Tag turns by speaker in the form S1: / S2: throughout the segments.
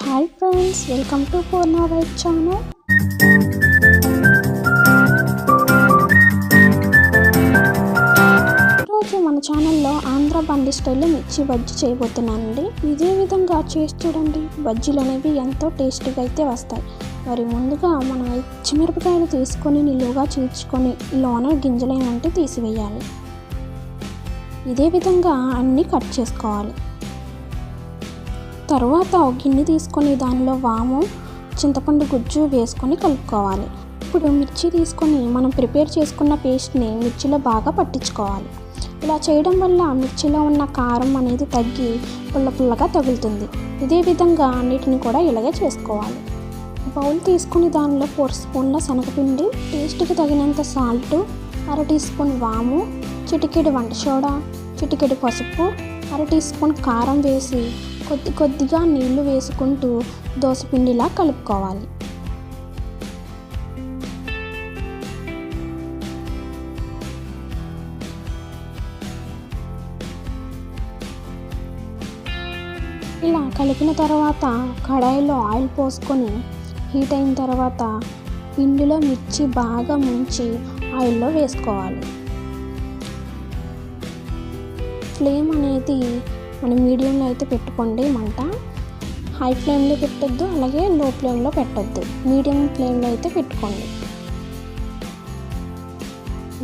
S1: Hi friends, welcome to Purna white channel. ఈరోజు మన ఛానల్లో ఆంధ్ర బండి స్టైల్లో మిర్చి బజ్జీ చేయబోతున్నానండి. ఇదే విధంగా చేసి చూడండి. బజ్జీలు అనేవి ఎంతో టేస్టీగా అయితే వస్తాయి. మరి ముందుగా మనం పచ్చిమిరపకాయలు తీసుకొని నిలువుగా చీల్చుకొని లోన గింజలేనంటే తీసివేయాలి. ఇదే విధంగా అన్నీ కట్ చేసుకోవాలి. తర్వాత ఒక గిన్నె తీసుకొని దానిలో వాము, చింతపండు గుజ్జు వేసుకొని కలుపుకోవాలి. ఇప్పుడు మిర్చి తీసుకొని మనం ప్రిపేర్ చేసుకున్న పేస్ట్ని మిర్చిలో బాగా పట్టించుకోవాలి. ఇలా చేయడం వల్ల మిర్చిలో ఉన్న కారం అనేది తగ్గి పుల్లగా తగులుతుంది. ఇదే విధంగా అన్నిటిని కూడా ఇలాగే చేసుకోవాలి. బౌల్ తీసుకొని దానిలో 4 స్పూన్ల శనగపిండి, టేస్ట్కి తగినంత సాల్ట్, 1/2 టీ స్పూన్ వాము, చిటికెడు వంట సోడా, చిటికెడు పసుపు, 1/2 టీ స్పూన్ కారం వేసి కొద్దిగా నీళ్లు వేసుకుంటూ దోసపిండిలా కలుపుకోవాలి. ఇలా కలిపిన తర్వాత కడాయిలో ఆయిల్ పోసుకొని హీట్ అయిన తర్వాత పిండిలో మిర్చి బాగా ముంచి ఆయిల్లో వేసుకోవాలి. ఫ్లేమ్ అనేది మనం మీడియంలో అయితే పెట్టుకోండి. మంట హై ఫ్లేమ్లో పెట్టొద్దు, అలాగే లో ఫ్లేమ్లో పెట్టొద్దు. మీడియం ఫ్లేమ్లో అయితే పెట్టుకోండి.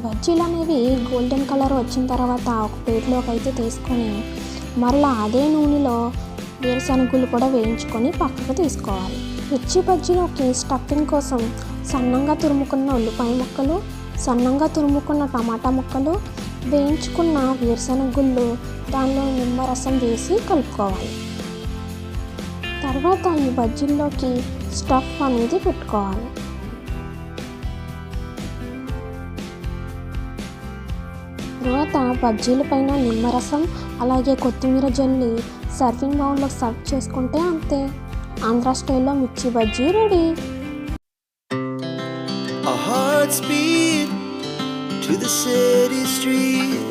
S1: బజ్జీలు అనేవి గోల్డెన్ కలర్ వచ్చిన తర్వాత ఒక ప్లేట్లోకి అయితే తీసుకొని మరలా అదే నూనెలో వేరుశనగులు కూడా వేయించుకొని పక్కకు తీసుకోవాలి. మిర్చి బజ్జీలోకి స్టఫింగ్ కోసం సన్నంగా తురుముకున్న ఉల్లిపాయ ముక్కలు, సన్నంగా తురుముకున్న టమాటా ముక్కలు, వేయించుకున్న వేరుశనగుళ్ళు, దానిలో నిమ్మరసం వేసి కలుపుకోవాలి. తర్వాత ఈ బజ్జీల్లోకి స్టఫ్ అనేది పెట్టుకోవాలి. తర్వాత బజ్జీల పైన నిమ్మరసం అలాగే కొత్తిమీర జల్లి సర్వింగ్ బౌల్లో సర్వ్ చేసుకుంటే అంతే, ఆంధ్ర స్టైల్లో మిర్చి bajji ready.
S2: Our hearts beat to the city street.